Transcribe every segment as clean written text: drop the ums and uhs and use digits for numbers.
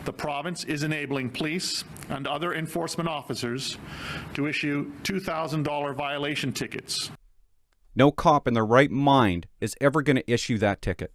the province is enabling police and other enforcement officers to issue $2,000 violation tickets. No cop in their right mind is ever going to issue that ticket.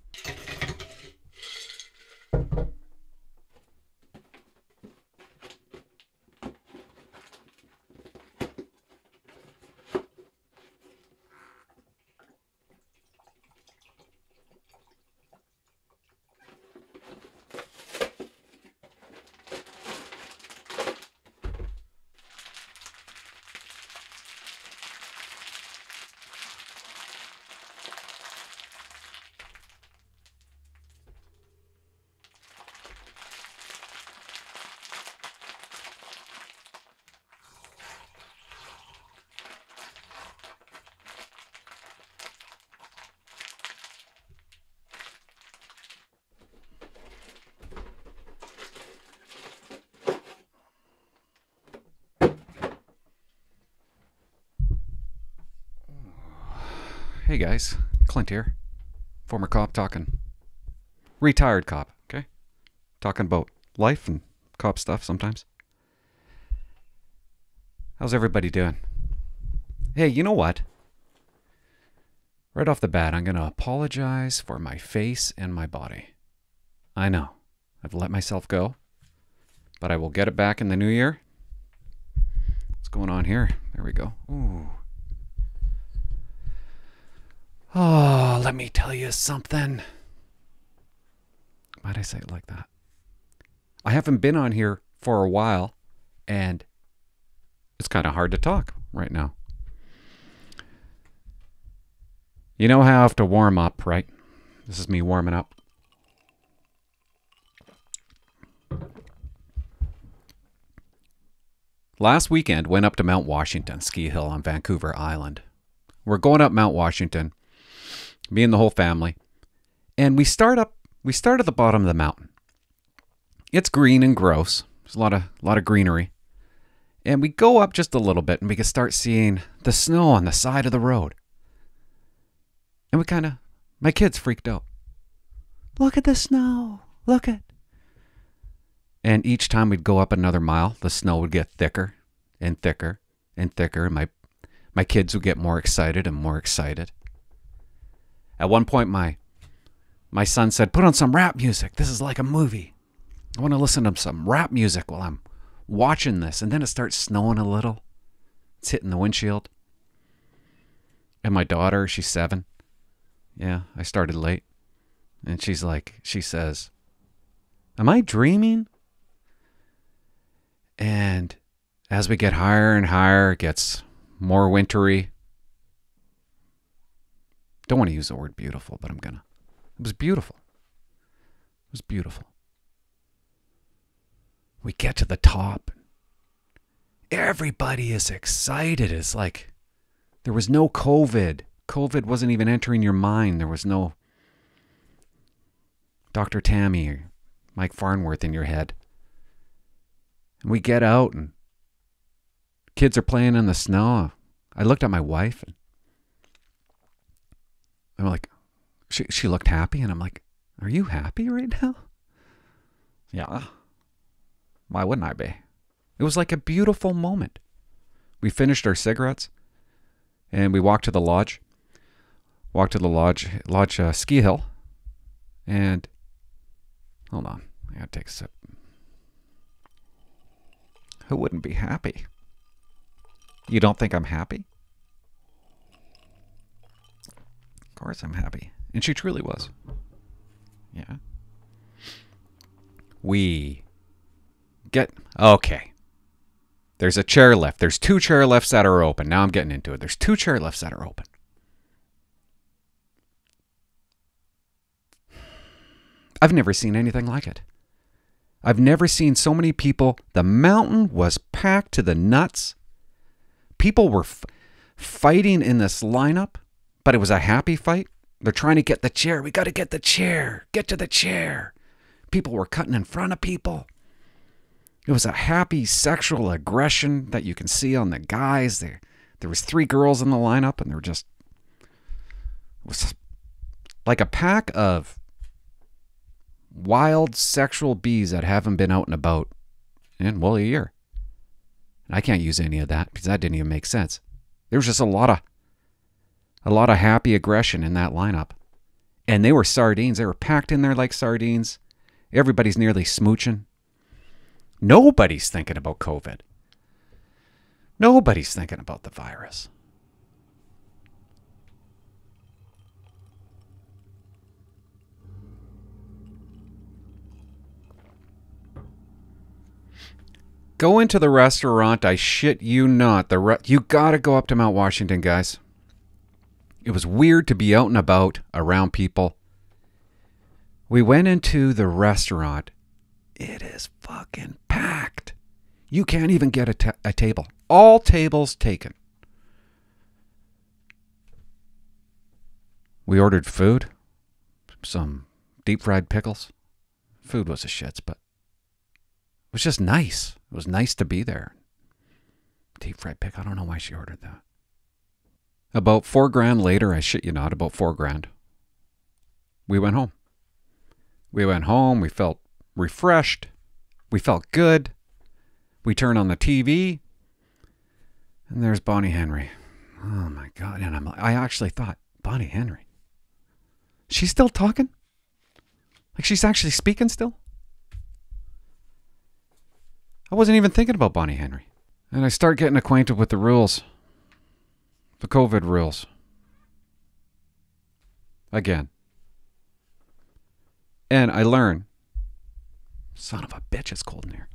Hey guys, Clint here. Former cop talking. Retired cop, okay? Talking about life and cop stuff sometimes. How's everybody doing? Hey, you know what? Right off the bat, I'm going to apologize for my face and my body. I know, I've let myself go, but I will get it back in the new year. What's going on here? There we go. Ooh. Oh, let me tell you something. Why'd I say it like that? I haven't been on here for a while, and it's kind of hard to talk right now. You know how I have to warm up, right? This is me warming up. Last weekend, went up to Mount Washington ski hill on Vancouver Island. We're going up Mount Washington, me and the whole family, and we start at the bottom of the mountain. It's green and gross. There's a lot of greenery, and we go up just a little bit, and we can start seeing the snow on the side of the road. And my kids freaked out. Look at the snow. Look at. And each time we'd go up another mile, the snow would get thicker and thicker and thicker, and my kids would get more excited and more excited. At one point, my son said, "Put on some rap music. This is like a movie. I want to listen to some rap music while I'm watching this." And then it starts snowing a little. It's hitting the windshield. And my daughter, she's 7. Yeah, I started late. And she says, "Am I dreaming?" And as we get higher and higher, it gets more wintry. Don't want to use the word beautiful, but I'm gonna. It was beautiful. It was beautiful. We get to the top. Everybody is excited. It's like there was no COVID. COVID wasn't even entering your mind. There was no Dr. Tammy or Mike Farnworth in your head. And we get out and kids are playing in the snow. I looked at my wife and I'm like, she looked happy, and I'm like, "Are you happy right now?" Yeah. Why wouldn't I be? It was like a beautiful moment. We finished our cigarettes, and we walked to the lodge. Walked to the lodge ski hill, and hold on, I gotta take a sip. Who wouldn't be happy? You don't think I'm happy? Of course I'm happy. And she truly was. Yeah. We get... Okay. There's a chairlift. There's 2 chairlifts that are open. Now I'm getting into it. There's 2 chairlifts that are open. I've never seen anything like it. I've never seen so many people. The mountain was packed to the nuts. People were fighting in this lineup, but it was a happy fight. They're trying to get the chair. We got to get the chair. Get to the chair. People were cutting in front of people. It was a happy sexual aggression that you can see on the guys. There was 3 girls in the lineup, and it was like a pack of wild sexual bees that haven't been out and about in, well, a year. And I can't use any of that because that didn't even make sense. There was just a lot of happy aggression in that lineup. And they were sardines. They were packed in there like sardines. Everybody's nearly smooching. Nobody's thinking about COVID. Nobody's thinking about the virus. Go into the restaurant. I shit you not. You gotta go up to Mount Washington, guys. It was weird to be out and about around people. We went into the restaurant. It is fucking packed. You can't even get a table. All tables taken. We ordered food. Some deep fried pickles. Food was a shits, but it was just nice. It was nice to be there. Deep fried pickle. I don't know why she ordered that. About $4,000 later, I shit you not, about $4,000. We went home. We felt refreshed. We felt good. We turned on the TV, and there's Bonnie Henry. Oh my God! And I actually thought, Bonnie Henry, she's still talking? Like she's actually speaking still? I wasn't even thinking about Bonnie Henry. And I start getting acquainted with the rules. The COVID rules. Again. And I learn. Son of a bitch, it's cold in here.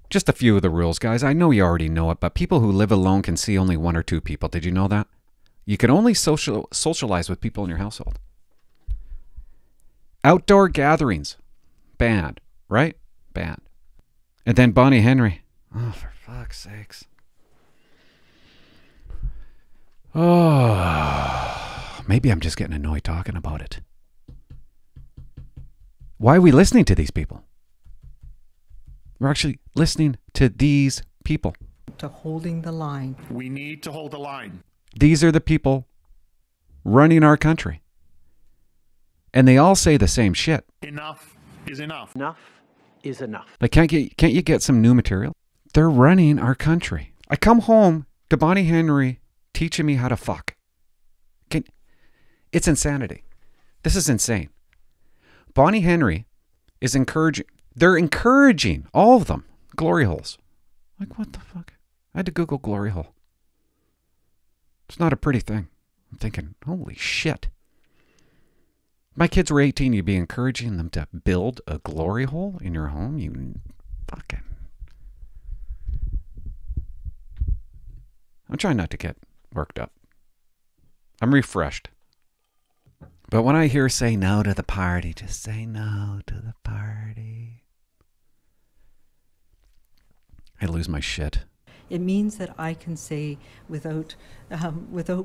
Just a few of the rules, guys. I know you already know it, but people who live alone can see only 1 or 2 people. Did you know that? You can only socialize with people in your household. Outdoor gatherings. Banned. Right? Banned. And then Bonnie Henry. Oh, for fuck's sakes. Oh, maybe I'm just getting annoyed talking about it. Why are we listening to these people? We're actually listening to these people. To holding the line. We need to hold the line. These are the people running our country. And they all say the same shit. Enough is enough. Enough is enough. Like, can't you get some new material? They're running our country. I come home to Bonnie Henry teaching me how to fuck. It's insanity. This is insane. Bonnie Henry is encouraging. They're encouraging, all of them, glory holes. Like, what the fuck? I had to Google glory hole. It's not a pretty thing. I'm thinking, holy shit. My kids were 18, you'd be encouraging them to build a glory hole in your home? You fucking... I'm trying not to get worked up. I'm refreshed. But when I hear say no to the party, just say no to the party, I lose my shit. It means that I can say without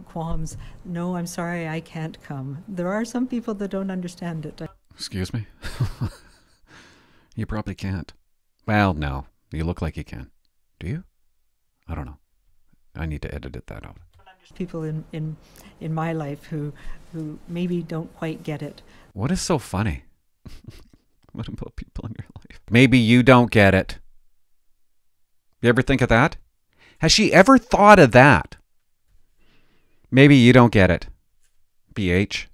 qualms, no, I'm sorry, I can't come. There are some people that don't understand it. Excuse me? You probably can't. Well, no. You look like you can. Do you? I don't know. I need to edit that out. People in my life who maybe don't quite get it. What is so funny? What about people in your life? Maybe you don't get it. You ever think of that? Has she ever thought of that? Maybe you don't get it. BH.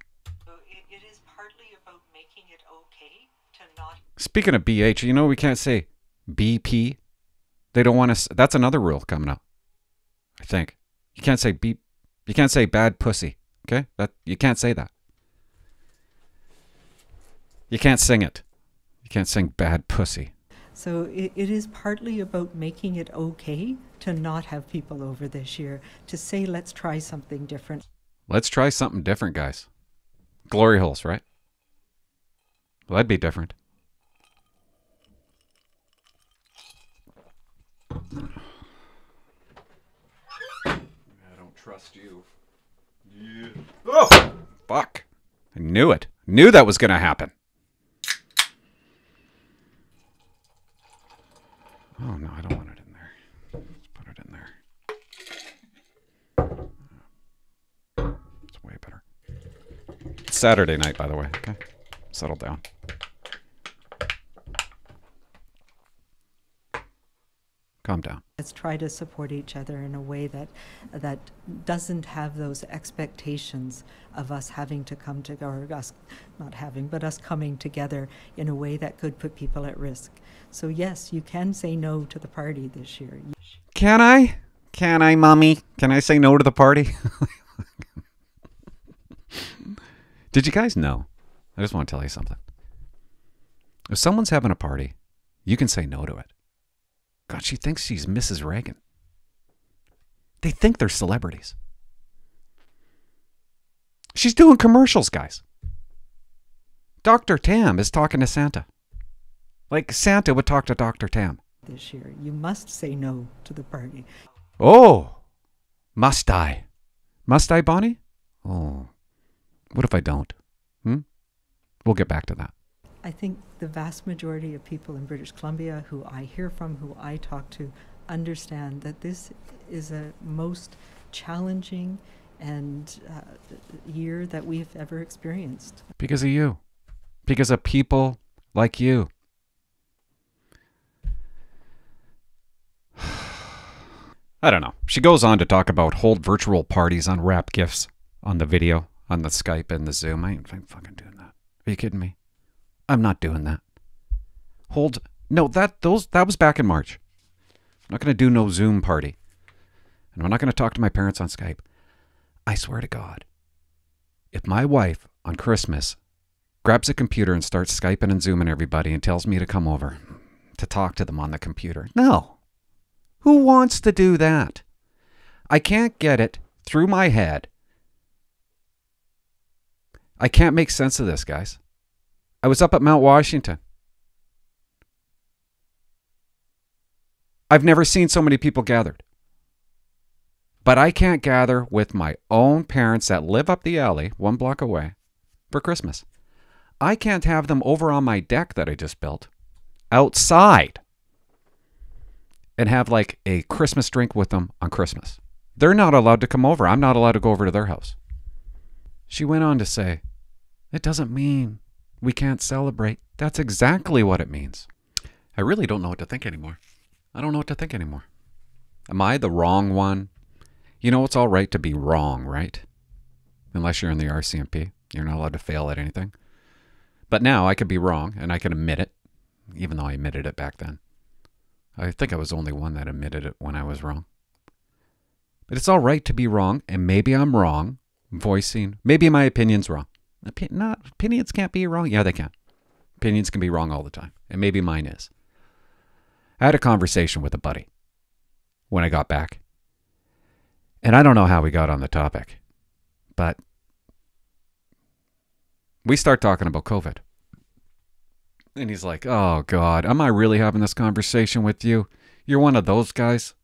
It is partly about making it okay to not... Speaking of BH, you know we can't say BP. They don't want to... That's another rule coming up. I think. You can't say beep. You can't say bad pussy. Okay? You can't say that. You can't sing it. You can't sing bad pussy. So it is partly about making it okay to not have people over this year, to say let's try something different. Let's try something different, guys. Glory holes, right? Well, that'd be different. I don't trust you. Yeah. Oh! Fuck. I knew it. Knew that was going to happen. Oh, no, I don't want it in there. Let's put it in there. It's Saturday night, by the way. Okay. Settle down. Calm down. Let's try to support each other in a way that doesn't have those expectations of us having to come together, or us not having, but us coming together in a way that could put people at risk. So yes, you can say no to the party this year. Can I? Can I, Mommy? Can I say no to the party? Did you guys know? I just want to tell you something. If someone's having a party, you can say no to it. God, she thinks she's Mrs. Reagan. They think they're celebrities. She's doing commercials, guys. Dr. Tam is talking to Santa. Like Santa would talk to Dr. Tam. This year, you must say no to the party. Oh, must I? Must I, Bonnie? Oh, what if I don't? We'll get back to that. I think the vast majority of people in British Columbia who I hear from, who I talk to, understand that this is a most challenging and year that we've ever experienced. Because of you. Because of people like you. I don't know. She goes on to talk about hold virtual parties, unwrap gifts on the video, on the Skype and the Zoom. I ain't fucking doing that. Are you kidding me? I'm not doing that. No, that was back in March. I'm not going to do no Zoom party. And I'm not going to talk to my parents on Skype. I swear to God, if my wife on Christmas grabs a computer and starts Skyping and Zooming everybody and tells me to come over to talk to them on the computer. No. Who wants to do that? I can't get it through my head. I can't make sense of this, guys. I was up at Mount Washington. I've never seen so many people gathered. But I can't gather with my own parents that live up the alley, 1 block away, for Christmas. I can't have them over on my deck that I just built, outside, and have like a Christmas drink with them on Christmas. They're not allowed to come over. I'm not allowed to go over to their house. She went on to say, it doesn't mean we can't celebrate. That's exactly what it means. I really don't know what to think anymore. I don't know what to think anymore. Am I the wrong one? You know, it's all right to be wrong, right? Unless you're in the RCMP. You're not allowed to fail at anything. But now I could be wrong, and I can admit it, even though I admitted it back then. I think I was the only one that admitted it when I was wrong. But it's all right to be wrong, and maybe I'm wrong, maybe my opinion's wrong. Opinions can't be wrong. Yeah, they can. Opinions can be wrong all the time, and maybe mine is. I had a conversation with a buddy when I got back, and I don't know how we got on the topic, but we start talking about COVID. And he's like, oh, God, am I really having this conversation with you? You're one of those guys?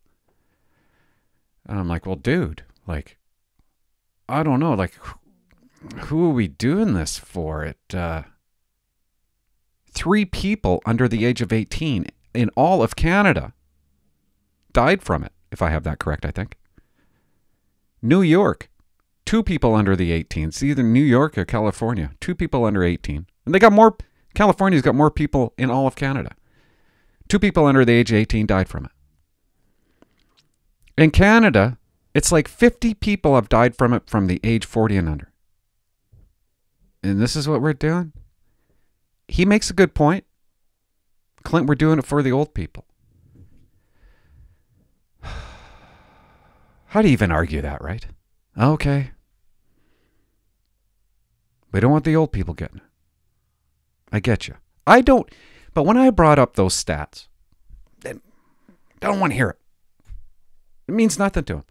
And I'm like, well, dude, like, I don't know, like, who are we doing this for? 3 people under the age of 18 in all of Canada died from it, if I have that correct, I think. New York, 2 people under the 18. It's either New York or California. 2 people under 18. And they got more, California's got more people in all of Canada. 2 people under the age of 18 died from it. In Canada, it's like 50 people have died from it from the age 40 and under. And this is what we're doing? He makes a good point. Clint, we're doing it for the old people. How do you even argue that, right? Okay. We don't want the old people getting it. I get you. I don't. But when I brought up those stats, they don't want to hear it. It means nothing to them.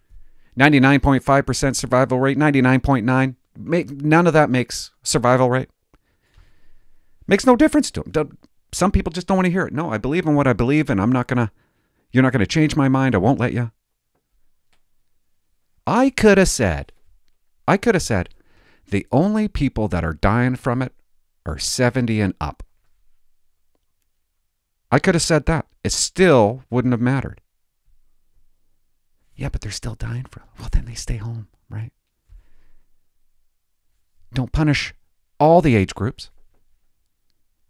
99.5% survival rate, 99.9%. None of that makes survival rate. Makes no difference to them. Some people just don't want to hear it. No, I believe in what I believe, and you're not going to change my mind. I won't let you. I could have said, the only people that are dying from it are 70 and up. I could have said that. It still wouldn't have mattered. Yeah, but they're still dying from it. Well, then they stay home, right? Don't punish all the age groups.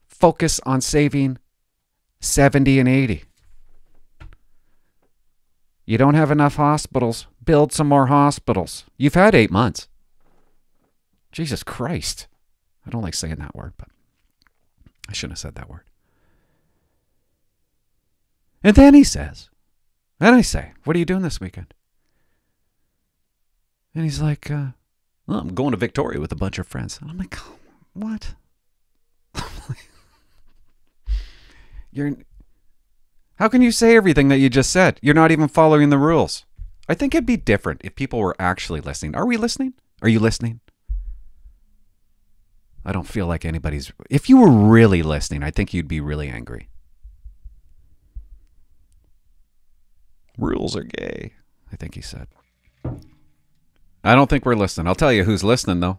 Focus on saving 70 and 80. You don't have enough hospitals. Build some more hospitals. You've had 8 months. Jesus Christ. I don't like saying that word, but I shouldn't have said that word. And then he says, and I say, what are you doing this weekend? And he's like, well, I'm going to Victoria with a bunch of friends. And I'm like, oh, what? How can you say everything that you just said? You're not even following the rules. I think it'd be different if people were actually listening. Are we listening? Are you listening? I don't feel like anybody's... If you were really listening, I think you'd be really angry. Rules are gay, I think he said. I don't think we're listening. I'll tell you who's listening, though.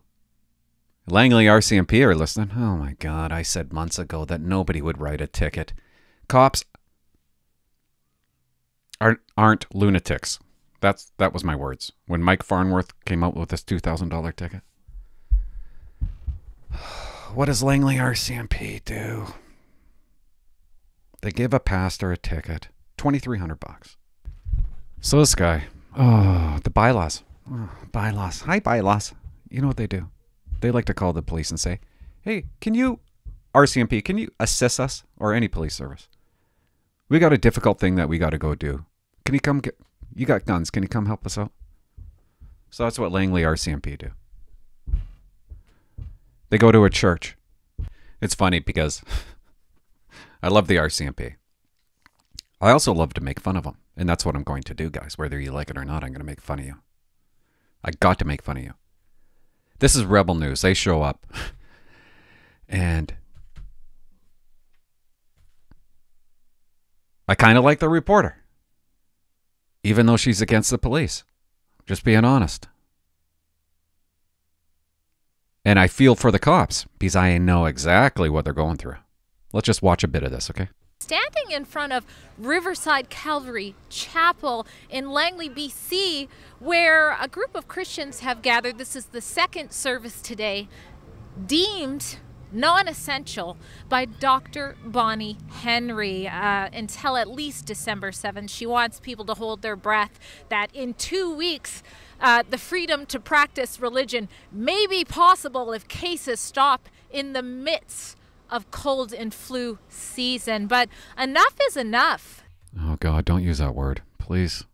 Langley RCMP are listening. Oh, my God. I said months ago that nobody would write a ticket. Cops aren't lunatics. That was my words. When Mike Farnworth came out with this $2,000 ticket. What does Langley RCMP do? They give a pastor a ticket. $2,300. So this guy. Oh, the bylaws. Oh, bylaws. Hi, bylaws. You know what they do? They like to call the police and say, hey, can you, RCMP, can you assist us? Or any police service. We got a difficult thing that we got to go do. Can you come get, you got guns. Can you come help us out? So that's what Langley RCMP do. They go to a church. It's funny because I love the RCMP. I also love to make fun of them. And that's what I'm going to do, guys. Whether you like it or not, I'm going to make fun of you. I got to make fun of you. This is Rebel News. They show up. And I kind of like the reporter. Even though she's against the police. Just being honest. And I feel for the cops because I know exactly what they're going through. Let's just watch a bit of this, okay? Standing in front of Riverside Calvary Chapel in Langley, BC, where a group of Christians have gathered. This is the second service today, deemed non-essential by Dr. Bonnie Henry until at least December 7th. She wants people to hold their breath that in 2 weeks, the freedom to practice religion may be possible if cases stop in the midst of cold and flu season. But enough is enough. Oh, God, don't use that word, please.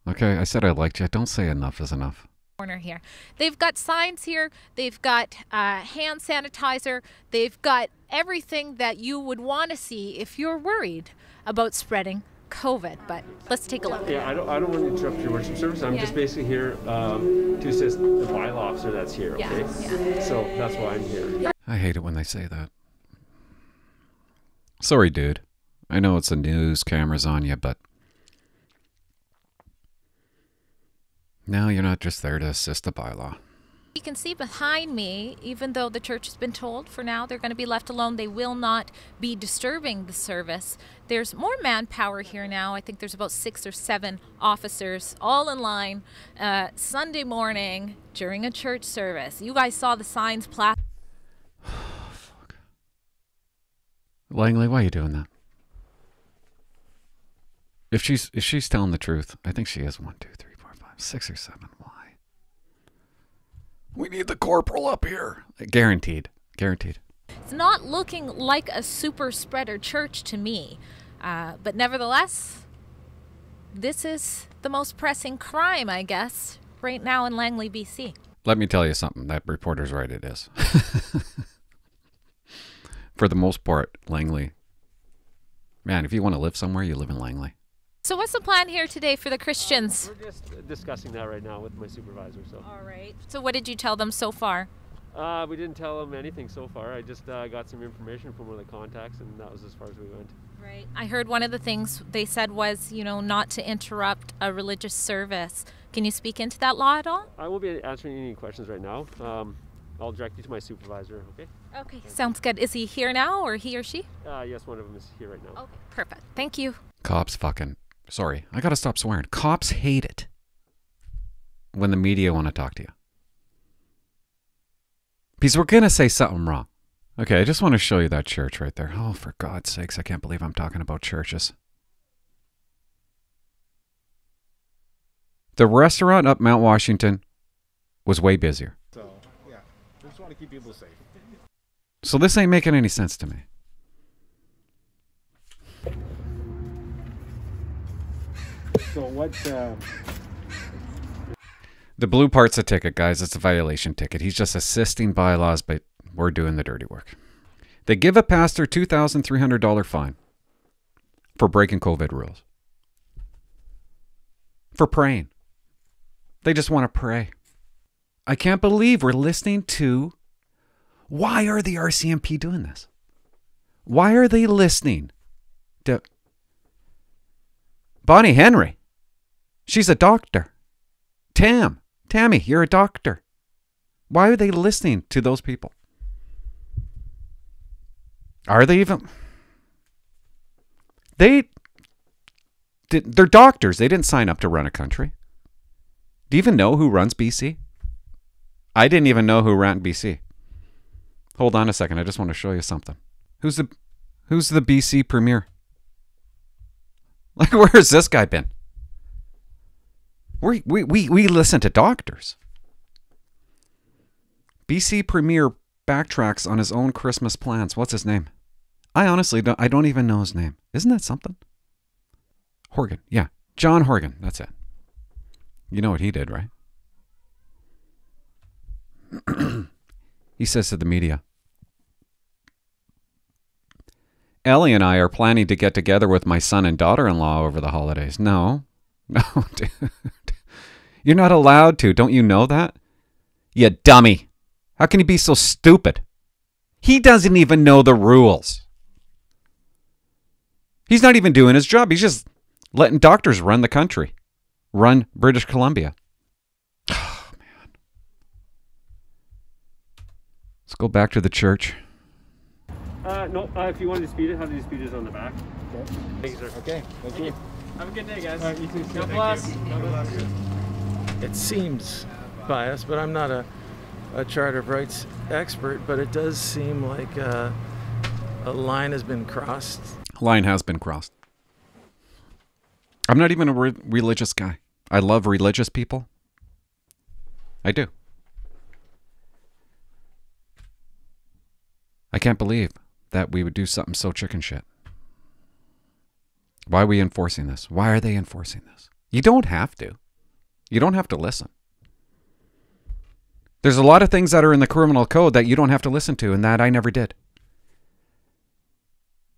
Okay, I said I liked you. Don't say enough is enough. Corner here. They've got signs here. They've got hand sanitizer. They've got everything that you would want to see if you're worried about spreading COVID. But let's take a look. Yeah, I don't want to interrupt your worship service. I'm just basically here to assist the bylaw officer that's here. Okay, yeah. So that's why I'm here. I hate it when they say that. Sorry, dude. I know it's the news, cameras on you, but now you're not just there to assist the bylaw. You can see behind me, even though the church has been told for now they're going to be left alone, they will not be disturbing the service. There's more manpower here now. I think there's about 6 or 7 officers all in line Sunday morning during a church service. You guys saw the signs plastered. Fuck. Langley, why are you doing that? If she's telling the truth, I think she is 1, 2, 3, 4, 5, 6 or 7. Why? We need the corporal up here. Guaranteed. Guaranteed. It's not looking like a super spreader church to me. But nevertheless, this is the most pressing crime, I guess, right now in Langley, BC. Let me tell you something. That reporter's right, it is. For the most part, Langley. Man, if you want to live somewhere, you live in Langley. So what's the plan here today for the Christians? We're just discussing that right now with my supervisor. So. All right. So what did you tell them so far? We didn't tell them anything so far. I just got some information from one of the contacts, and that was as far as we went. Right. I heard one of the things they said was, you know, not to interrupt a religious service. Can you speak into that law at all? I won't be answering any questions right now. I'll direct you to my supervisor, okay? Okay, sounds good. Is he here now, or he or she? Yes, one of them is here right now. Okay, perfect. Thank you. Cops fucking... Sorry, I gotta stop swearing. Cops hate it when the media want to talk to you. Because we're going to say something wrong. Okay, I just want to show you that church right there. Oh, for God's sakes, I can't believe I'm talking about churches. The restaurant up Mount Washington was way busier. So, yeah, we just want to keep people safe. So this ain't making any sense to me. So what... The blue part's a ticket, guys. It's a violation ticket. He's just assisting bylaws, but we're doing the dirty work. They give a pastor $2,300 fine for breaking COVID rules. For praying. They just want to pray. I can't believe we're listening to... Why are the RCMP doing this? Why are they listening to... Bonnie Henry? She's a doctor. Tammy, you're a doctor. Why are they listening to those people? Are they even... They're doctors. They didn't sign up to run a country. Do you even know who runs BC? I didn't even know who ran BC. Hold on a second. I just want to show you something. Who's the BC premier? Like, where has this guy been? We listen to doctors. BC premier backtracks on his own Christmas plans. What's his name? I honestly don't even know his name. Isn't that something? Horgan. Yeah. John Horgan. That's it. You know what he did, right? He says to the media, Ellie and I are planning to get together with my son and daughter-in-law over the holidays. No, dude. You're not allowed to. Don't you know that? You dummy. How can you be so stupid? He doesn't even know the rules. He's not even doing his job. He's just letting doctors run the country. Run British Columbia. Oh, man. Let's go back to the church. No, if you want to dispute it, have the disputers on the back. Okay. Thanks, sir. Okay, thank you. Have a good day, guys. You too. God bless. It seems biased, but I'm not a Charter of Rights expert, but it does seem like a line has been crossed. Line has been crossed. I'm not even a religious guy. I love religious people. I do. I can't believe that we would do something so chicken shit. Why are we enforcing this? Why are they enforcing this? You don't have to. You don't have to listen. There's a lot of things that are in the criminal code that you don't have to listen to, and that I never did.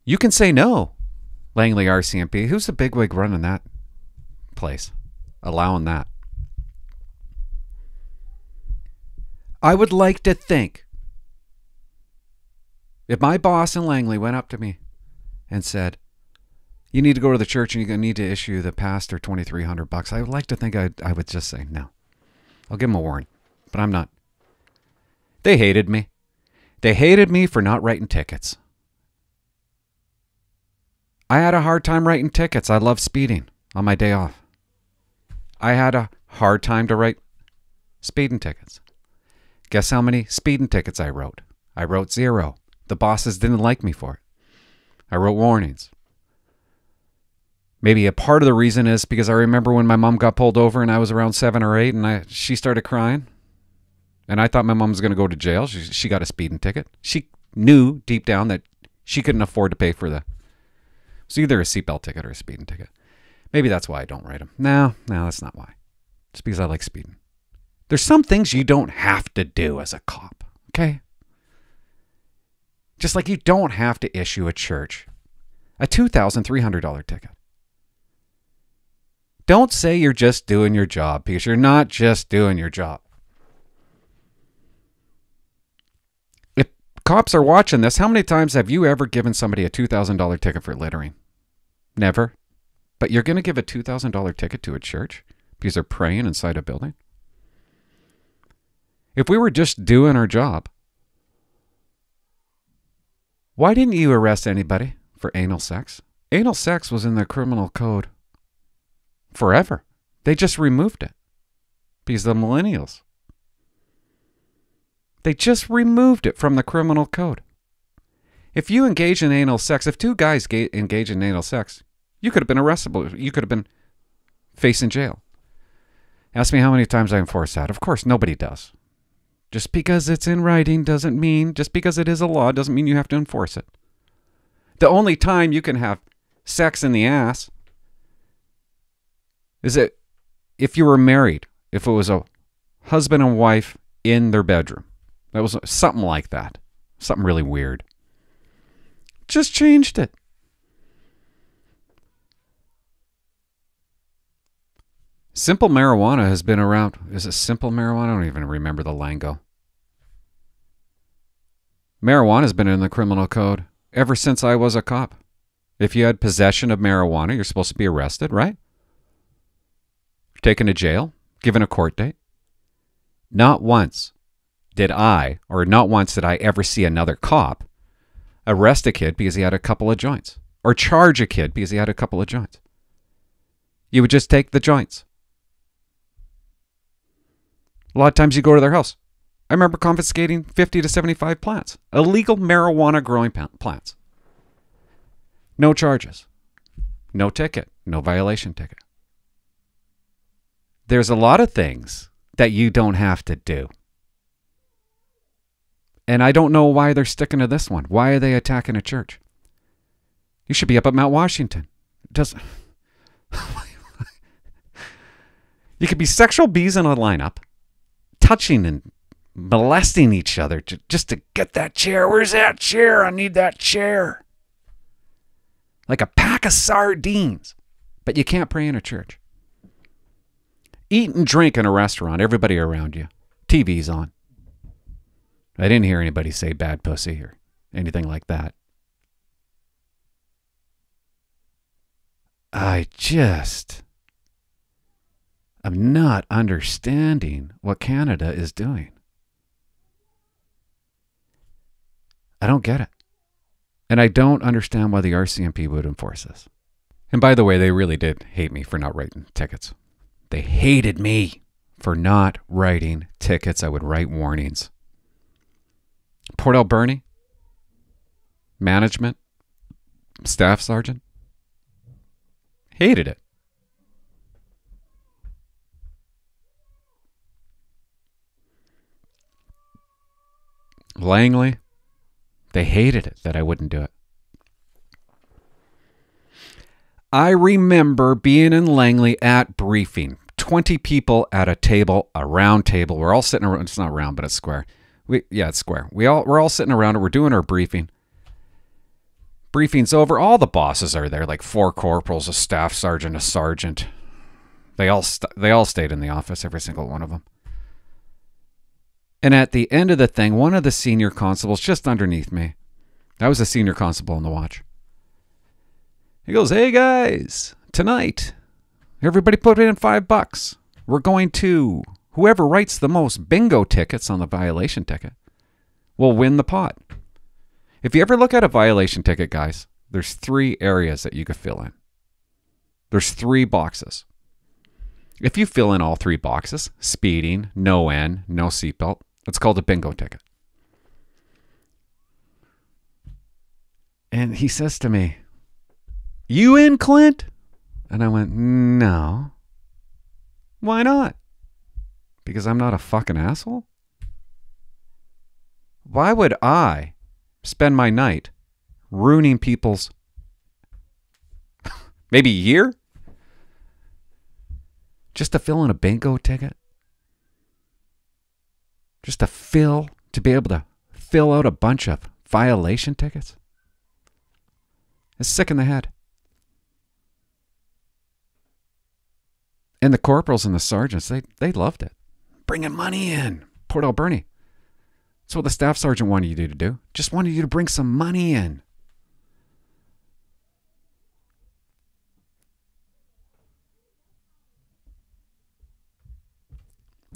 You can say no, Langley RCMP. Who's the bigwig running that place? Allowing that. I would like to think if my boss in Langley went up to me and said, you need to go to the church and you need to issue the pastor $2,300, I would like to think I would just say no. I'll give him a warning, but I'm not. They hated me. They hated me for not writing tickets. I had a hard time writing tickets. I love speeding on my day off. I had a hard time to write speeding tickets. Guess how many speeding tickets I wrote? I wrote 0. The bosses didn't like me for it. I wrote warnings. Maybe a part of the reason is because I remember when my mom got pulled over and I was around 7 or 8 and she started crying. And I thought my mom was going to go to jail. She got a speeding ticket. She knew deep down that she couldn't afford to pay for it was either a seatbelt ticket or a speeding ticket. Maybe that's why I don't write them. No, that's not why. It's because I like speeding. There's some things you don't have to do as a cop, okay? Just like you don't have to issue a church a $2,300 ticket. Don't say you're just doing your job, because you're not just doing your job. If cops are watching this, how many times have you ever given somebody a $2,000 ticket for littering? Never. But you're going to give a $2,000 ticket to a church because they're praying inside a building? If we were just doing our job, why didn't you arrest anybody for anal sex? Anal sex was in the criminal code forever. They just removed it because the millennials, They just removed it from the criminal code. If you engage in anal sex, if two guys engage in anal sex, you could have been arrestable. You could have been facing jail. Ask me how many times I enforce that. Of course, nobody does. Just because it's in writing doesn't mean, just because it is a law doesn't mean you have to enforce it. The only time you can have sex in the ass is it if you were married, if it was a husband and wife in their bedroom. That was something like that. Something really weird. Just changed it. Simple marijuana has been around. Is it simple marijuana? I don't even remember the lingo. Marijuana has been in the criminal code ever since I was a cop. If you had possession of marijuana, you're supposed to be arrested, right? Taken to jail, given a court date. Not once did I ever see another cop arrest a kid because he had a couple of joints, or charge a kid because he had a couple of joints. You would just take the joints. A lot of times you go to their house. I remember confiscating 50 to 75 plants, illegal marijuana growing plants. No charges, no ticket, no violation ticket. There's a lot of things that you don't have to do. And I don't know why they're sticking to this one. Why are they attacking a church? You should be up at Mount Washington. It doesn't. You could be sexual bees in a lineup, touching and molesting each other just to get that chair. Where's that chair? I need that chair. Like a pack of sardines. But you can't pray in a church. Eat and drink in a restaurant. Everybody around you. TV's on. I didn't hear anybody say bad pussy or anything like that. I'm not understanding what Canada is doing. I don't get it. And I don't understand why the RCMP would enforce this. And by the way, they really did hate me for not writing tickets. They hated me for not writing tickets. I would write warnings. Port Alberni, management, staff sergeant, hated it. Langley, they hated it that I wouldn't do it. I remember being in Langley at briefing. 20 people at a table, a round table. We're all sitting around. It's not round, but it's square. It's square. We're all sitting around and we're doing our briefing. Briefing's over. All the bosses are there, like 4 corporals, a staff sergeant, a sergeant. They all stayed in the office, every single one of them. And at the end of the thing, one of the senior constables just underneath me, I was a senior constable on the watch. He goes, "Hey guys, tonight, everybody put in $5. We're going to, whoever writes the most bingo tickets on the violation ticket will win the pot." If you ever look at a violation ticket, guys, there's 3 areas that you could fill in. There's 3 boxes. If you fill in all 3 boxes, speeding, no N, no seatbelt, it's called a bingo ticket. And he says to me, "You in, Clint?" And I went, "No." "Why not?" "Because I'm not a fucking asshole." Why would I spend my night ruining people's maybe year just to fill in a bingo ticket? Just to be able to fill out a bunch of violation tickets? It's sick in the head. And the corporals and the sergeants, they loved it. Bringing money in. Port Alberni. That's what the staff sergeant wanted you to do. Just wanted you to bring some money in.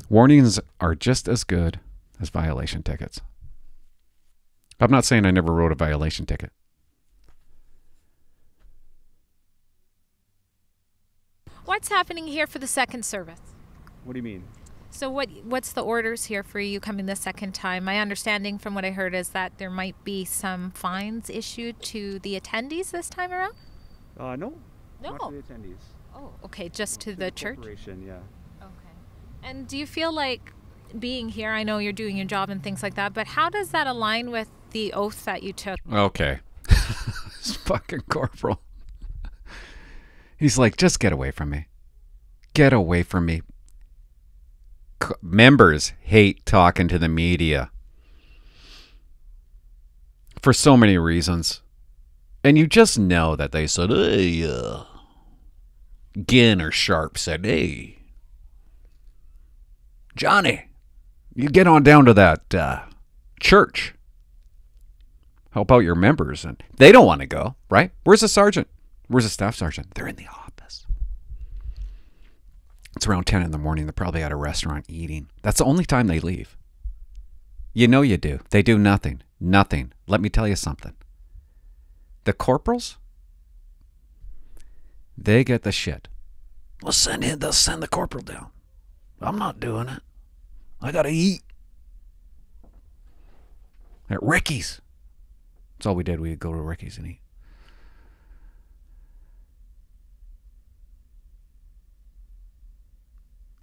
Warnings are just as good as violation tickets. I'm not saying I never wrote a violation ticket. What's happening here for the second service? What do you mean? So what's the orders here for you coming the second time? My understanding from what I heard is that there might be some fines issued to the attendees this time around? No. No. Not to the attendees. Oh, okay, just to the church? Corporation, yeah. Okay. And do you feel like being here, I know you're doing your job and things like that, but how does that align with the oath that you took? Okay. This fucking corporal. He's like, just get away from me. Get away from me. Members hate talking to the media for so many reasons. And you just know that they said, hey, Ginn or Sharp said, hey, Johnny, you get on down to that church. Help out your members. And they don't want to go, right? Where's the sergeant? Where's the staff sergeant? They're in the office. It's around 10 in the morning. They're probably at a restaurant eating. That's the only time they leave. You know you do. They do nothing. Nothing. Let me tell you something. The corporals, they get the shit. They'll send the corporal down. I'm not doing it. I got to eat. At Ricky's. That's all we did. We'd go to Ricky's and eat.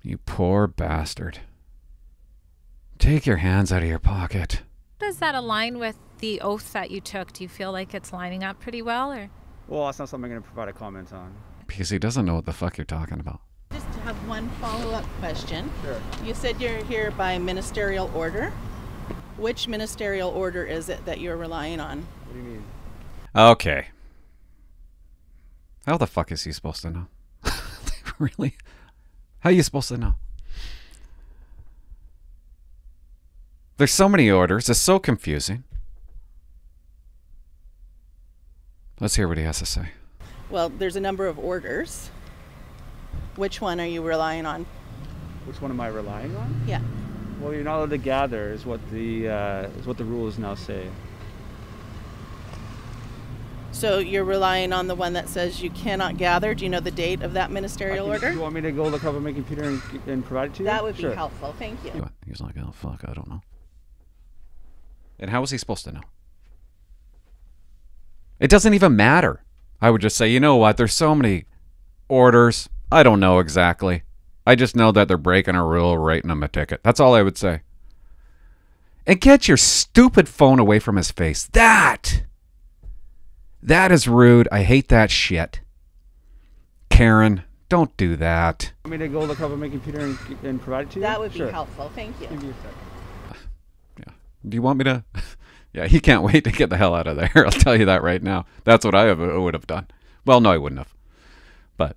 You poor bastard. Take your hands out of your pocket. Does that align with the oath that you took? Do you feel like it's lining up pretty well, or? Well, that's not something I'm going to provide a comment on. Because he doesn't know what the fuck you're talking about. Just to have one follow-up question. Sure. You said you're here by ministerial order. Which ministerial order is it that you're relying on? What do you mean? Okay. How the fuck is he supposed to know? Really? How are you supposed to know? There's so many orders. It's so confusing. Let's hear what he has to say. Well, there's a number of orders. Which one are you relying on? Which one am I relying on? Yeah. Well, you're not allowed to gather, is what the rules now say. So you're relying on the one that says you cannot gather. Do you know the date of that ministerial order? You want me to go look up on my computer and provide it to you? That would Sure. be helpful. Thank you. He's like, oh fuck, I don't know. And how is he supposed to know? It doesn't even matter. I would just say, you know what? There's so many orders. I don't know exactly. I just know that they're breaking a rule, writing them a ticket. That's all I would say. And get your stupid phone away from his face. That is rude. I hate that shit. Karen, don't do that. You want me to go look up on my computer and provide it to you? That would Sure. be helpful. Thank you. Give me a sec. Yeah. Do you want me to? Yeah, he can't wait to get the hell out of there. I'll tell you that right now. That's what I would have done. Well, no, I wouldn't have. But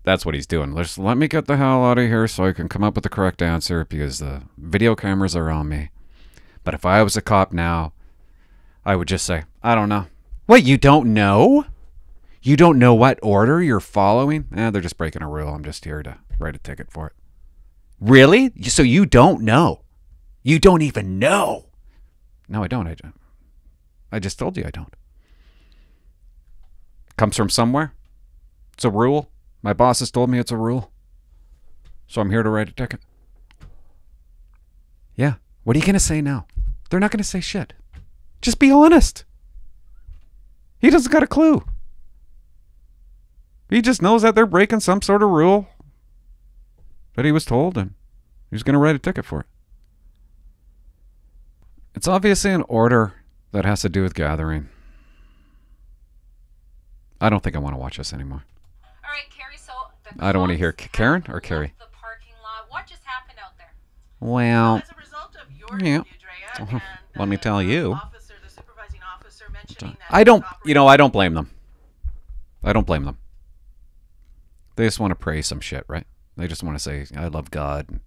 that's what he's doing. Just let me get the hell out of here so I can come up with the correct answer because the video cameras are on me. But if I was a cop now, I would just say, I don't know. What, you don't know? You don't know what order you're following? They're just breaking a rule. I'm just here to write a ticket for it. Really? So you don't know? You don't even know? No, I don't. I just told you I don't. Comes from somewhere. It's a rule. My boss has told me it's a rule. So I'm here to write a ticket. Yeah. What are you going to say now? They're not going to say shit. Just be honest. He doesn't got a clue. He just knows that they're breaking some sort of rule that he was told, and he's going to write a ticket for it. It's obviously an order that has to do with gathering. I don't think I want to watch this anymore. All right, Carrie, so I don't want to hear Karen or Carrie. The parking lot. What just happened out there? Well, As a result of your yeah. interview, Drea, and Let me tell you. the supervising officer mentioning that I don't blame them. I don't blame them. They just want to praise some shit, right? They just want to say, I love God. And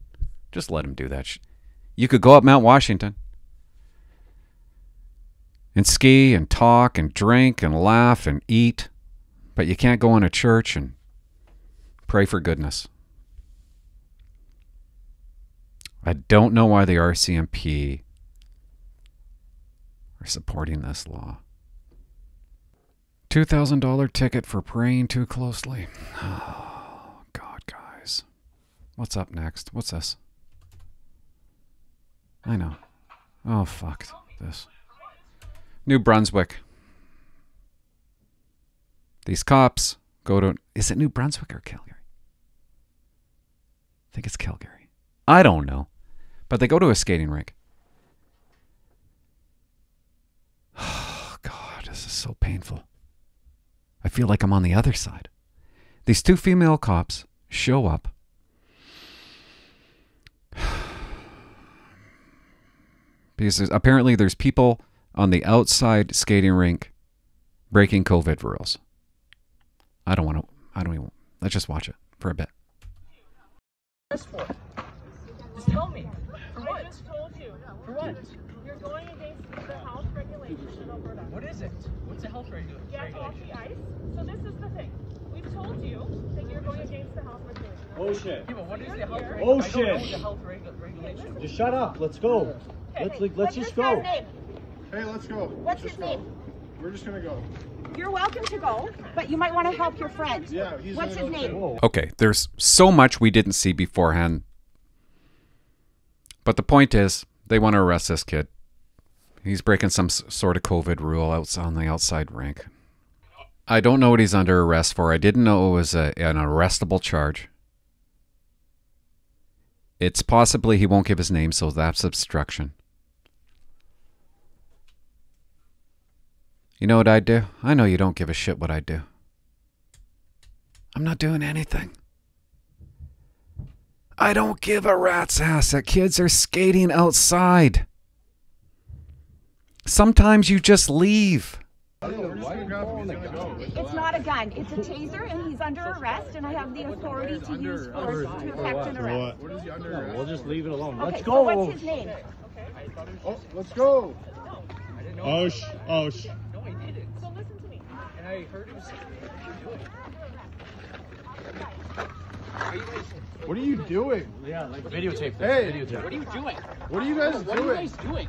just let them do that shit. You could go up Mount Washington and ski and talk and drink and laugh and eat, but you can't go in a church and pray for goodness. I don't know why the RCMP are supporting this law. $2,000 ticket for praying too closely. Oh, God, guys. What's up next? What's this? I know. Oh, fuck this. New Brunswick. These cops go to... Is it New Brunswick or Calgary? I think it's Calgary. I don't know. But they go to a skating rink. Oh, God, this is so painful. I feel like I'm on the other side. These two female cops show up. Because apparently there's people on the outside skating rink breaking COVID rules. I don't even, let's just watch it for a bit. Just tell me. For what? I just told you. For what? You're going against the health regulations in Alberta. What is it? What's the health regulation? Get off the ice. So this is the thing. We've told you that you're going against the health regulations. Bullshit. Yeah, but what is the health regulation? Bullshit. I don't know the health regulations. Just shut up. Let's go. Let's just go. Hey, let's go. What's his name? We're just gonna go. You're welcome to go, but you might want to help your friend. Yeah, what's his name? Okay, there's so much we didn't see beforehand. But the point is, they want to arrest this kid. He's breaking some sort of COVID rule out on the outside rink. I don't know what he's under arrest for. I didn't know it was an arrestable charge. It's possibly he won't give his name, so that's obstruction. You know what I'd do? I know you don't give a shit what I'd do. I'm not doing anything. I don't give a rat's ass that kids are skating outside. Sometimes you just leave. It's not a gun. It's a taser, and he's under arrest, and I have the authority to use force to effect an arrest. What is he under arrest? We'll just leave it alone. Okay, Let's so go. what's his name? Oh, let's go. Osh. No, I didn't. So listen to me. And I heard him say, What are you doing? Yeah, like videotape this. Hey. Videotape. what are you doing? What are you guys What are you guys doing?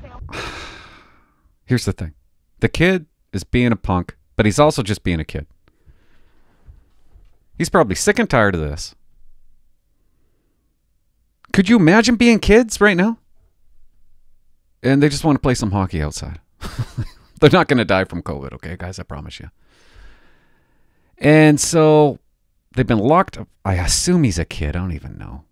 Here's the thing. The kid is being a punk, but he's also just being a kid. He's probably sick and tired of this. Could you imagine being kids right now? And they just want to play some hockey outside. They're not going to die from COVID, okay, guys? I promise you. And so they've been locked up. I assume he's a kid. I don't even know.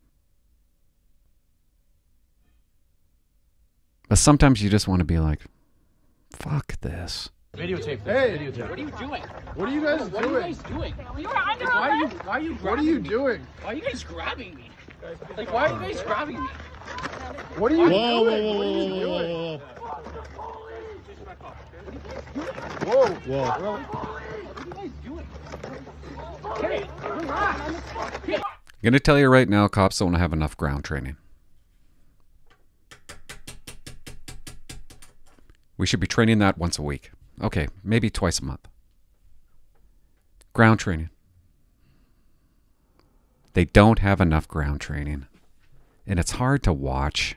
But sometimes you just want to be like, fuck this. Videotape this. Hey. Videotape. What are you doing? What are you guys What are you doing? guys doing? You're under Why arrest. are you What grabbing are you me? doing? Why are you guys grabbing me? Like, why are you guys grabbing me? What are you Whoa, doing? whoa, What are you whoa, doing? whoa, Whoa. whoa. What are you guys doing? Hey, relax. I'm going to tell you right now, cops don't have enough ground training. We should be training that once a week. Okay, maybe twice a month. Ground training. They don't have enough ground training. And it's hard to watch.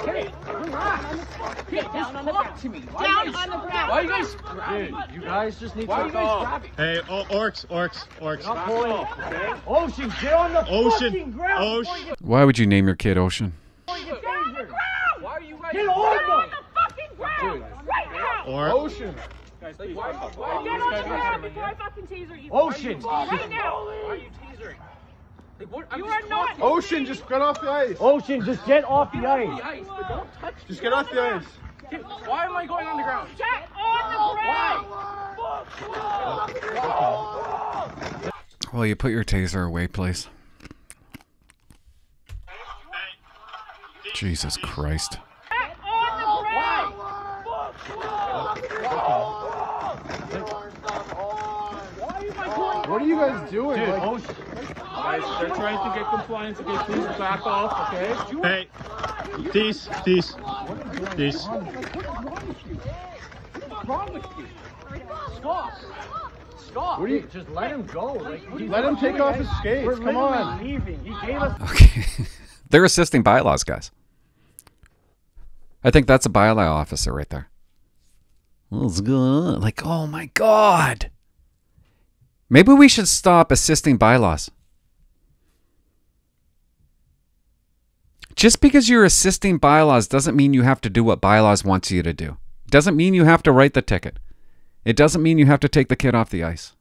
Hey, relax. Hey, just talk to me. Down on the ground. Why are you guys grabbing me? You guys just need Why are to you guys grabbing me? Hey, orcs. Not pulling. Okay? Ocean, get on the fucking ground. Ocean. Why would you name your kid Ocean? Why are you guys Get on the Fucking ground right now. Or Ocean. Guys, please, why Get are on you the guys ground grabbing me? before I fucking taser you. Ocean. Right now. Why are you tasering? Like, what? I'm You just are not. talking. Ocean, just get off the ice. Ocean, just get off the The ice. ice, but don't touch me. Just get off the ice. Why am I going on the ground? Get on the ground. Well, you put your taser away, please. Jesus Christ. Get on the ground. What are you guys doing? Dude, Like, Ocean. Guys, they're trying to get compliance. Okay, please back off. Okay. hey, peace. What's wrong with you? Stop. Stop. What are you? Just let him go. Like, Let him take off his skates. We're Come on. literally leaving. He gave us. Okay. They're assisting bylaws, guys. I think that's a bylaw officer right there. What's going on? Like, oh my God. Maybe we should stop assisting bylaws. Just because you're assisting bylaws doesn't mean you have to do what bylaws wants you to do. Doesn't mean you have to write the ticket. It doesn't mean you have to take the kid off the ice.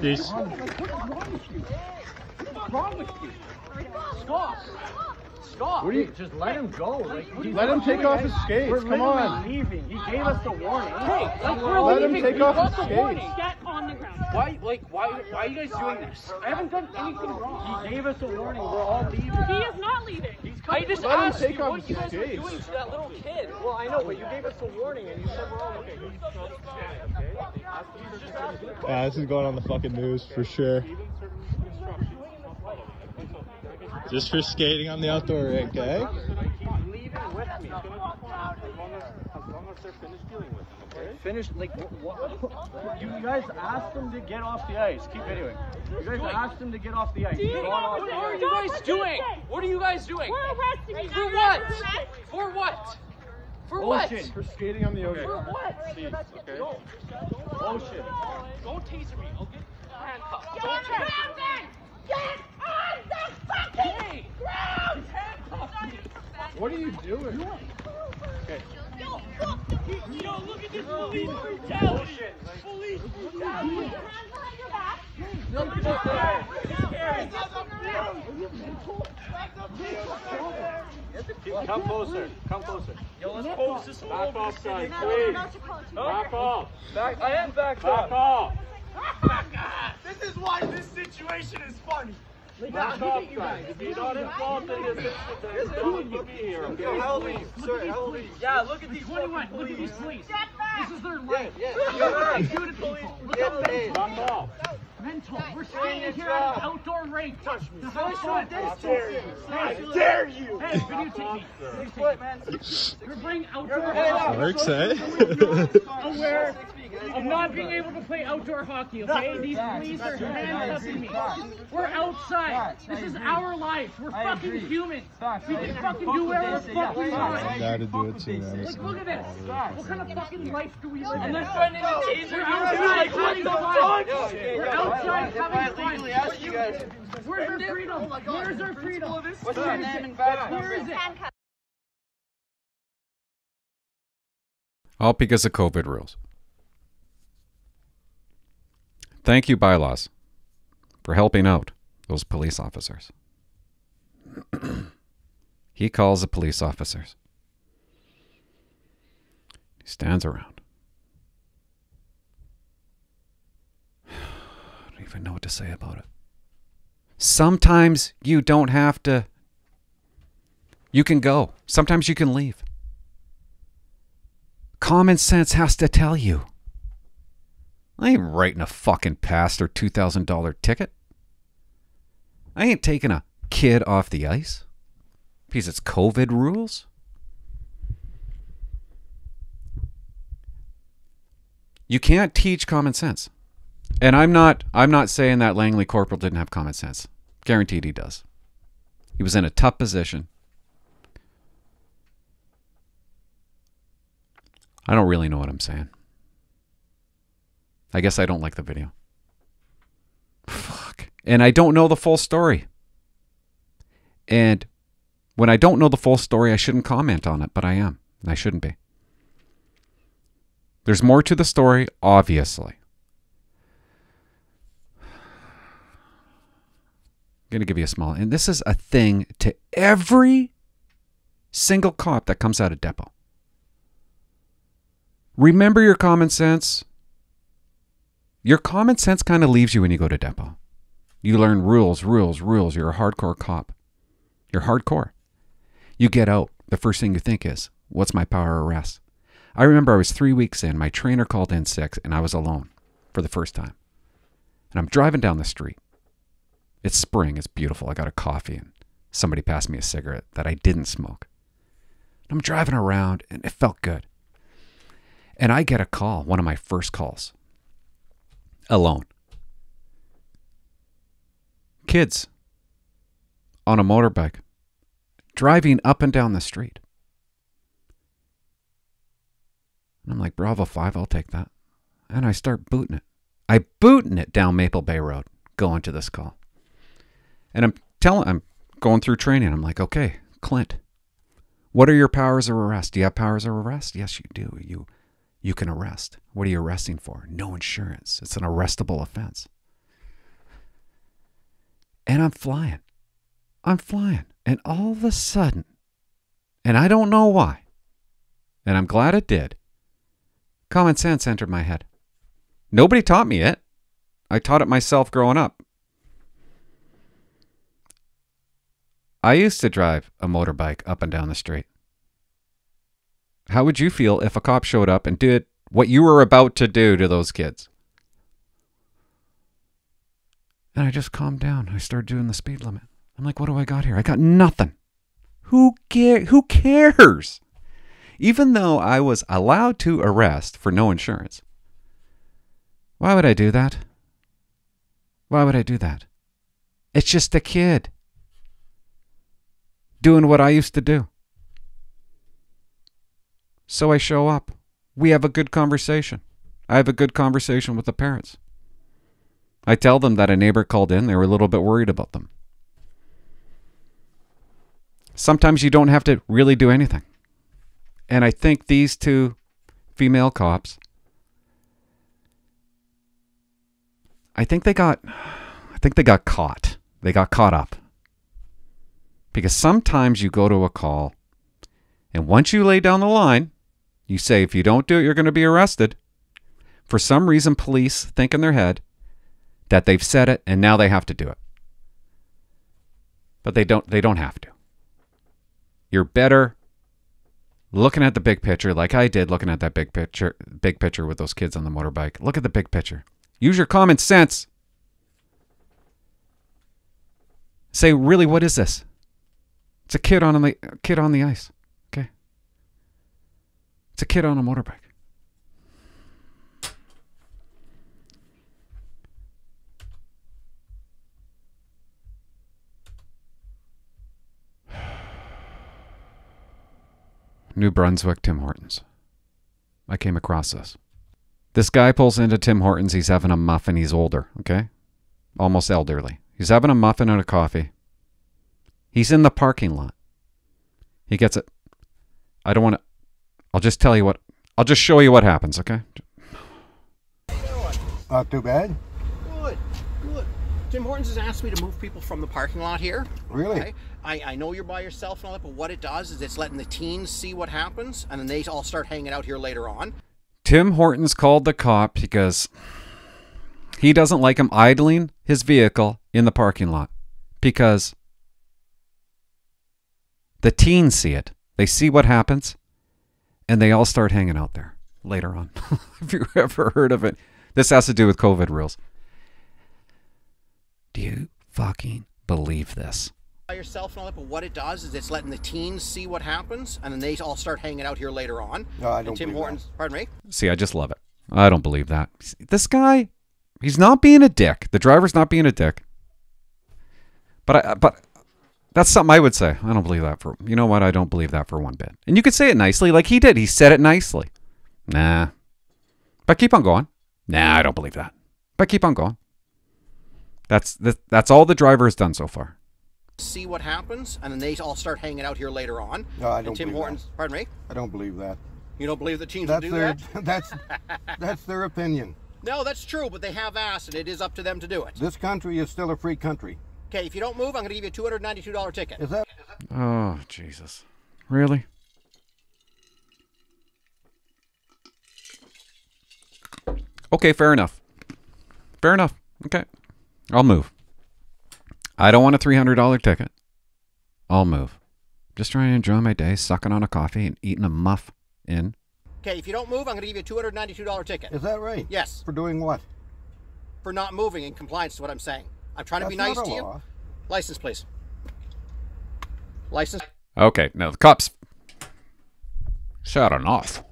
Peace. What's wrong with you? Stop. Stop. What do you just let him go? Like, let him take off his skates. Come on. Leaving. He gave us a warning. Hey, let him take off his skates. Get on the ground. Why are you guys doing this? I haven't done anything wrong. He gave us a warning. We're all leaving. He is not leaving. I just asked you what you guys were doing to that little kid. Well, I know, but you gave us a warning and you said we're all okay. Yeah, this is going on the fucking news for sure. Just for skating on the outdoor rink, eh? Finish, like, what? You guys asked him to get off the ice. Keep videoing. You guys asked him to get off the ice. What are you guys doing? What are you guys doing? We're arresting you. For what? For what? For what? For skating on the ocean. For what? Please, okay? Ocean. Don't taser me. I'll get handcuffed. Get on the fucking ground! Handcuff me. What are you doing? Okay. Yo, look at this police brutality. Police brutality. Hands behind your back. Come closer. Come closer. Yo, let's post this all over the city. Please. Back off. I am backed Back up. off. This is why this situation is funny. Back off, guys. If you're not involved in this incident, then don't be here, okay? How old are you? Sir, how old are you? Yeah, look at these 21. Look at these police. This is their life. Yeah. Do to people. Look how mental. Back off. Mental. We're skating here at an outdoor rink. Touch me. I dare you. Hey, videotape me. Videotape, man. We're playing outdoor Works, eh? aware of not being able to play outdoor hockey, okay? These police are handcuffing me. We're outside. This is our life. We're fucking humans. We can fucking do whatever the fuck we want. Gotta do it too, man. Like, look at this. What kind of fucking life do we live in? I'm not trying to tease We're outside having fun. We're outside having fun. you guys. Where's our freedom? Where's our freedom? What's your name and badge? Where is it? All because of COVID rules. Thank you, bylaws, for helping out those police officers. He calls the police officers. He stands around. I don't even know what to say about it. Sometimes you don't have to. You can go. Sometimes you can leave. Common sense has to tell you. I ain't writing a fucking past or $2,000 ticket. I ain't taking a kid off the ice because it's COVID rules. You can't teach common sense. And I'm not saying that Langley Corporal didn't have common sense. Guaranteed he does. He was in a tough position. I don't really know what I'm saying. I guess I don't like the video. Fuck. And I don't know the full story. And when I don't know the full story, I shouldn't comment on it, but I am. And I shouldn't be. There's more to the story, obviously. I'm going to give you a small... And this is a thing to every single cop that comes out of depot. Remember your common sense. Your common sense kind of leaves you when you go to depot. You learn rules. You're a hardcore cop. You're hardcore. You get out. The first thing you think is, what's my power of arrest? I remember I was 3 weeks in. My trainer called in sick, and I was alone for the first time. And I'm driving down the street. It's spring. It's beautiful. I got a coffee, and somebody passed me a cigarette that I didn't smoke. I'm driving around, and it felt good. And I get a call, one of my first calls. Alone. Kids on a motorbike driving up and down the street. And I'm like, Bravo 5, I'll take that. And I start booting it. I booting it down Maple Bay Road, going to this call. And I'm going through training. I'm like, okay, Clint, what are your powers of arrest? Do you have powers of arrest? Yes, you do. You can arrest. What are you arresting for? No insurance. It's an arrestable offense. And I'm flying. And all of a sudden, and I don't know why, and I'm glad it did, common sense entered my head. Nobody taught me it. I taught it myself growing up. I used to drive a motorbike up and down the street. How would you feel if a cop showed up and did what you were about to do to those kids? And I just calmed down. I started doing the speed limit. I'm like, what do I got here? I got nothing. Who cares? Even though I was allowed to arrest for no insurance. Why would I do that? Why would I do that? It's just a kid doing what I used to do. So I show up. We have a good conversation. I have a good conversation with the parents. I tell them that a neighbor called in. They were a little bit worried about them. Sometimes you don't have to really do anything. And I think these two female cops, I think they got caught. They got caught up. Because sometimes you go to a call, and once you lay down the line, you say, if you don't do it, you're going to be arrested. For some reason, police think in their head that they've said it, and now they have to do it. But they don't have to. You're better looking at the big picture, like I did, looking at that big picture with those kids on the motorbike. Look at the big picture. Use your common sense. Say, really, what is this? It's a kid on the ice. Okay. It's a kid on a motorbike. New Brunswick, Tim Hortons. I came across this. This guy pulls into Tim Hortons. He's having a muffin. He's older, okay? Almost elderly. He's having a muffin and a coffee. He's in the parking lot. He gets it. I don't want to. I'll just tell you what. I'll just show you what happens, okay? Not too bad. Good. Tim Hortons has asked me to move people from the parking lot here. Really? Okay? I know you're by yourself and all that, but what it does is it's letting the teens see what happens, and then they all start hanging out here later on. Tim Hortons called the cop because he doesn't like him idling his vehicle in the parking lot because the teens see it. They see what happens, and they all start hanging out there later on. Have you ever heard of it? This has to do with COVID rules. Do you fucking believe this? By yourself and all that, but what it does is it's letting the teens see what happens, and then they all start hanging out here later on. No, I don't and Tim believe Hortons, that. pardon me? See, I just love it. I don't believe that. This guy, he's not being a dick. The driver's not being a dick. But that's something I would say. I don't believe that for, you know what? I don't believe that for one bit. And you could say it nicely like he did. He said it nicely. Nah. But keep on going. Nah, I don't believe that. But keep on going. That's all the driver has done so far. See what happens, and then they all start hanging out here later on. No, I don't and Tim believe Hortons, that. pardon me? I don't believe that. You don't believe the teens will do that? That's their opinion. No, that's true, but they have asked, and it is up to them to do it. This country is still a free country. Okay, if you don't move, I'm going to give you a $292 ticket. Is that? Oh, Jesus. Really? Okay, fair enough. Fair enough. Okay. I'll move. I don't want a $300 ticket. I'll move. Just trying to enjoy my day, sucking on a coffee and eating a muffin. Okay, if you don't move, I'm going to give you a $292 ticket. Is that right? Yes. For doing what? For not moving in compliance to what I'm saying. I'm trying to be nice to you. License, please. License. Okay, now the cops. Shut enough.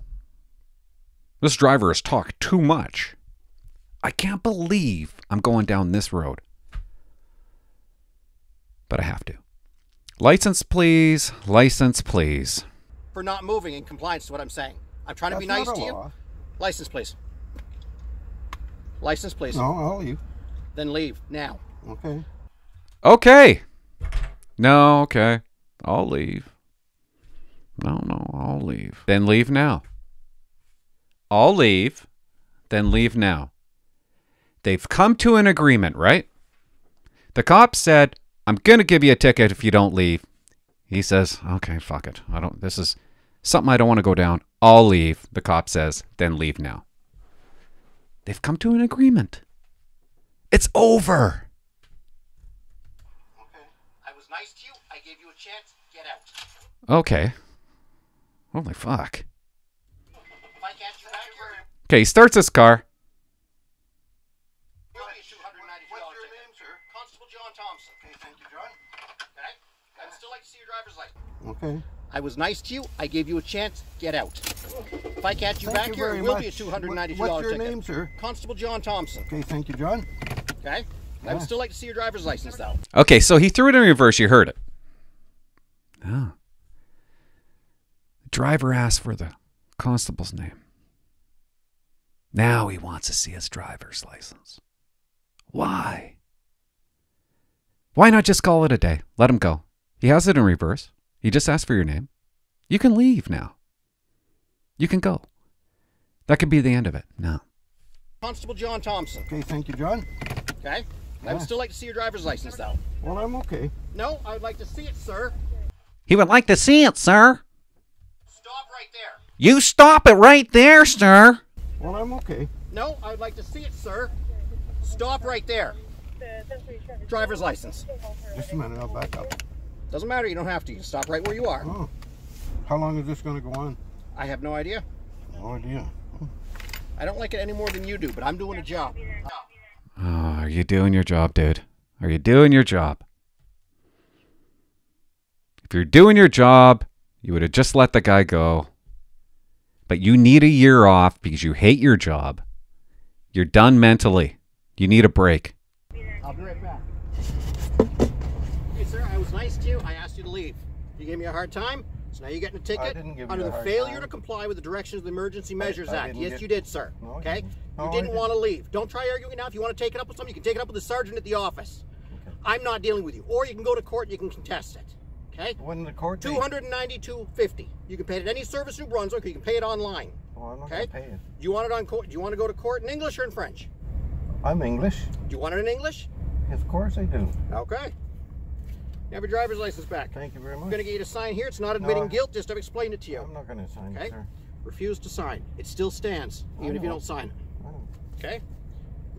This driver has talked too much. I can't believe I'm going down this road. But I have to. License, please. License, please. For not moving in compliance to what I'm saying. I'm trying to be nice to you. License, please. License, please. No, I'll leave. Then leave now. Okay. Okay. No, okay. I'll leave. No, I'll leave. Then leave now. I'll leave. Then leave now. They've come to an agreement, right? The cop said, I'm going to give you a ticket if you don't leave. He says, okay, fuck it. This is something I don't want to go down. I'll leave. The cop says, then leave now. They've come to an agreement. It's over. Okay. I was nice to you. I gave you a chance. Get out. Okay. Holy fuck. If I catch you back here, Okay, he starts his car. will be $292 ticket. Sir? Constable John Thompson. Okay, thank you, John. Okay. I would still like to see your driver's license. Okay. I was nice to you. I gave you a chance. Get out. If I catch you back here, it will be a $292 ticket. What's your name, sir? Constable John Thompson. Okay, thank you, John. Okay. I would still like to see your driver's license, though. Okay, so he threw it in reverse. You heard it. Oh. The driver asked for the constable's name. Now he wants to see his driver's license. Why? Why not just call it a day? Let him go. He has it in reverse. He just asked for your name. You can leave now. You can go. That could be the end of it. No. Constable John Thompson. Okay, thank you, John. Okay. I would still like to see your driver's license, though. Well, I'm okay. No, I would like to see it, sir. He would like to see it, sir. Stop right there. You stop it right there, sir. Well, I'm okay. No, I would like to see it, sir. Stop right there. Driver's license. Just a minute, I'll back up. Doesn't matter, you don't have to. You stop right where you are. Oh. How long is this going to go on? I have no idea. No idea. I don't like it any more than you do, but I'm doing a job. Oh, are you doing your job, dude? Are you doing your job? If you're doing your job, you would have just let the guy go. But you need a year off because you hate your job. You're done mentally. You need a break. I'll be right back. Hey, sir, I was nice to you. I asked you to leave. You gave me a hard time, so now you're getting a ticket I didn't give under you a the hard failure time. to comply with the directions of the Emergency Measures Act. Yes, you did, sir. No, I Okay? didn't. No, You I didn't didn't. want to leave. Don't try arguing now. If you want to take it up with someone, you can take it up with the sergeant at the office. Okay. I'm not dealing with you. Or you can go to court and you can contest it. Okay? When the court date? $292.50. You can pay it at any service in New Brunswick, or you can pay it online. Oh, I'm not Okay? going to pay it. Do you want it on court? Do you want to go to court in English or in French? I'm English. Do you want it in English? Of course I do. Okay. You have your driver's license back. Thank you very much. I'm going to get you to sign here. It's not admitting No. guilt, just I've explained it to you. I'm not going to sign Okay? it, sir. Refuse to sign. It still stands, even if you don't sign it. Oh. Okay?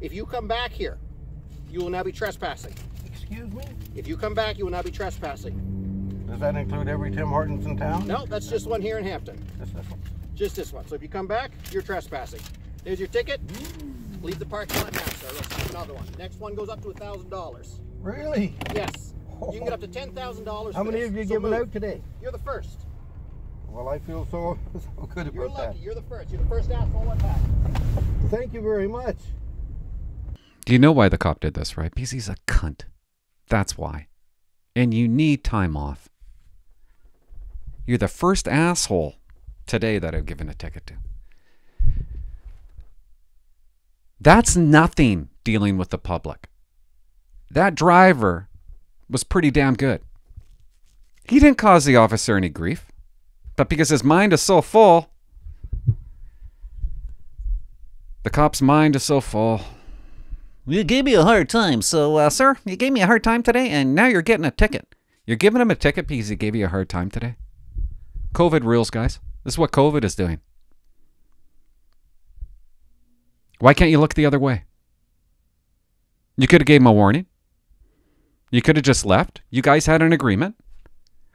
If you come back here, you will now be trespassing. Excuse me? If you come back, you will now be trespassing. Does that include every Tim Hortons in town? No, that's just one here in Hampton. Just this one. Just this one. So if you come back, you're trespassing. There's your ticket. Leave the parking lot now, sir. Let's do another one. Next one goes up to $1,000. Really? Yes. You can get up to $10,000. How many have you given out today? You're the first. Well, I feel so good about You're that. lucky. You're the first. You're the first asshole I've had. Thank you very much. Do you know why the cop did this, right? Because he's a cunt. That's why. And you need time off. You're the first asshole today that I've given a ticket to. That's nothing dealing with the public. That driver was pretty damn good. He didn't cause the officer any grief. But because his mind is so full, the cop's mind is so full. You gave me a hard time, so, sir, you gave me a hard time today, and now you're getting a ticket. You're giving him a ticket because he gave you a hard time today? COVID rules, guys. This is what COVID is doing. Why can't you look the other way? You could have gave him a warning. You could have just left. You guys had an agreement.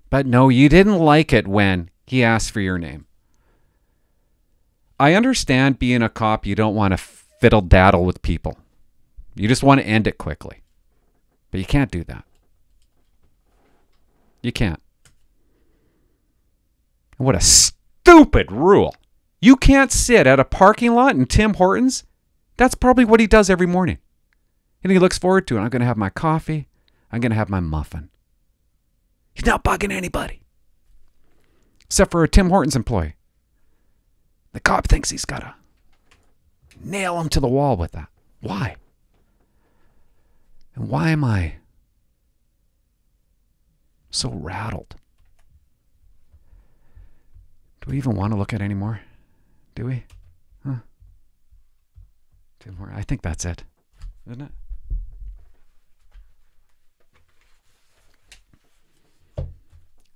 But no, you didn't like it when he asked for your name. I understand being a cop, you don't want to fiddle-daddle with people. You just want to end it quickly. But you can't do that. You can't. What a stupid rule. You can't sit at a parking lot in Tim Hortons. That's probably what he does every morning. And he looks forward to it. I'm going to have my coffee. I'm going to have my muffin. He's not bugging anybody. Except for a Tim Hortons employee. The cop thinks he's got to nail him to the wall with that. Why? And why am I so rattled? Do we even want to look at any more? Do we? Huh? 2 more. I think that's it. Isn't it?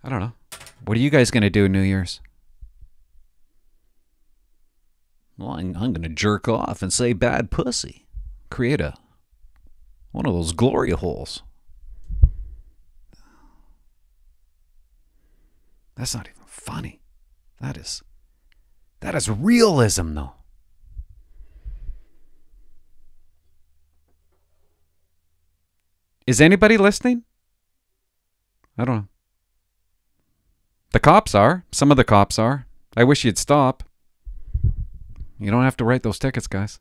I don't know. What are you guys going to do New Year's? Well, I'm going to jerk off and say bad pussy. Create one of those glory holes. That's not even funny. That is realism, though. Is anybody listening? I don't know. The cops are. Some of the cops are. I wish you'd stop. You don't have to write those tickets, guys.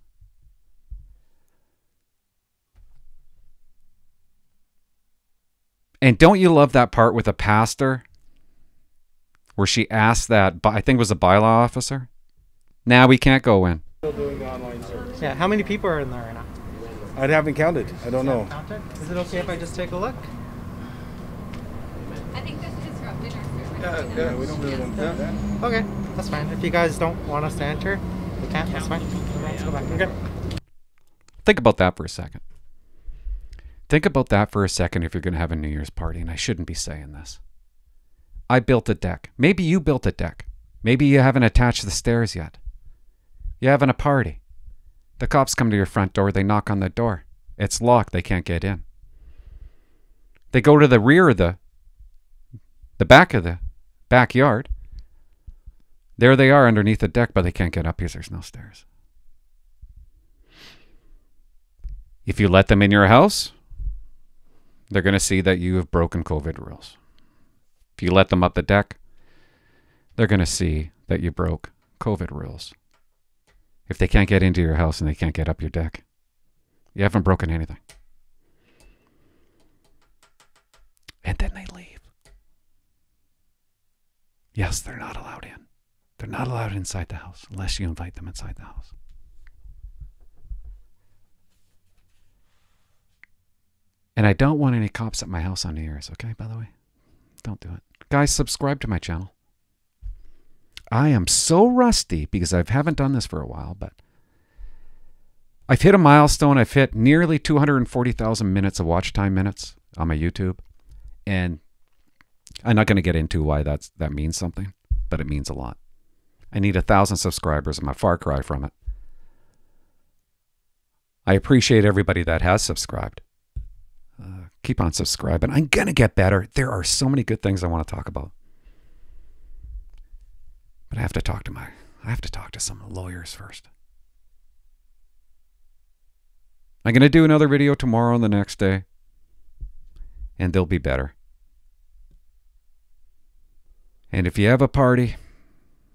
And don't you love that part with a pastor where she asked that, I think it was a bylaw officer? Nah, we can't go in. Still doing the online service. Yeah, how many people are in there right now? I haven't counted. I don't know. Is it okay if I just take a look? I think this is disrupting our service. Yeah, we don't really want that. Okay, that's fine. If you guys don't want us to enter, we can't. That's fine. Let's go back. Okay. Think about that for a second. Think about that for a second if you're going to have a New Year's party, and I shouldn't be saying this. I built a deck. Maybe you built a deck. Maybe you haven't attached the stairs yet. You're having a party. The cops come to your front door. They knock on the door. It's locked. They can't get in. They go to the rear of the back of the backyard. There they are underneath the deck, but they can't get up because there's no stairs. If you let them in your house, they're going to see that you have broken COVID rules. If you let them up the deck, they're going to see that you broke COVID rules. If they can't get into your house and they can't get up your deck, you haven't broken anything. And then they leave. Yes, they're not allowed in. They're not allowed inside the house unless you invite them inside the house. And I don't want any cops at my house on New Year's, okay, by the way? Don't do it. Guys, subscribe to my channel. I am so rusty because I haven't done this for a while, but I've hit a milestone. I've hit nearly 240,000 minutes of watch time minutes on my YouTube. And I'm not going to get into why that means something, but it means a lot. I need 1,000 subscribers. I'm a far cry from it. I appreciate everybody that has subscribed. Keep on subscribing. I'm going to get better. There are so many good things I want to talk about. But I have to talk to some lawyers first. I'm going to do another video tomorrow and the next day. And they'll be better. And if you have a party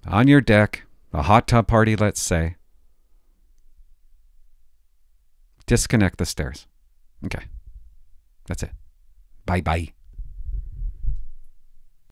on your deck, a hot tub party, let's say, disconnect the stairs. Okay. That's it. Bye-bye.